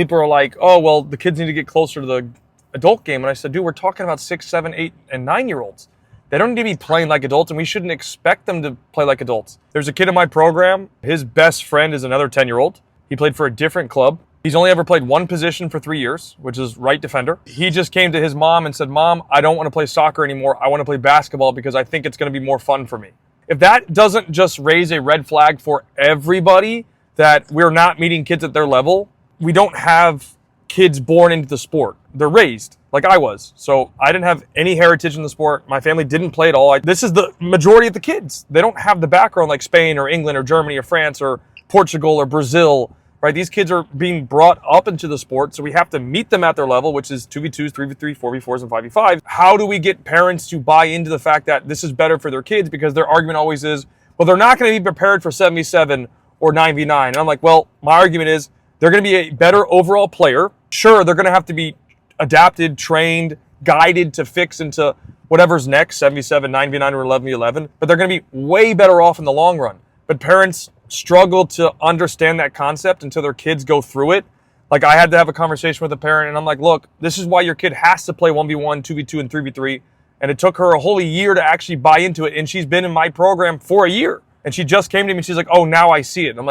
People are like, oh, well, the kids need to get closer to the adult game. And I said, dude, we're talking about 6, 7, 8, and 9-year-olds. They don't need to be playing like adults, and we shouldn't expect them to play like adults. There's a kid in my program. His best friend is another 10-year-old. He played for a different club. He's only ever played one position for 3 years, which is right defender. He just came to his mom and said, Mom, I don't want to play soccer anymore. I want to play basketball because I think it's going to be more fun for me. If that doesn't just raise a red flag for everybody that we're not meeting kids at their level, we don't have kids born into the sport. They're raised like I was. So I didn't have any heritage in the sport. My family didn't play at all. This is the majority of the kids. They don't have the background like Spain or England or Germany or France or Portugal or Brazil, right? These kids are being brought up into the sport. So we have to meet them at their level, which is 2v2s, 3v3, 4v4s, and 5v5. How do we get parents to buy into the fact that this is better for their kids? Because their argument always is, well, they're not going to be prepared for 7v7 or 9v9. And I'm like, well, my argument is they're going to be a better overall player. Sure, they're going to have to be adapted, trained, guided to fix into whatever's next, 7v7, 9v9, or 11v11, but they're going to be way better off in the long run. But parents struggle to understand that concept until their kids go through it. Like I had to have a conversation with a parent, and I'm like, look, this is why your kid has to play 1v1, 2v2, and 3v3. And it took her a whole year to actually buy into it, and she's been in my program for a year. And she just came to me and she's like, oh, now I see it. And I'm like,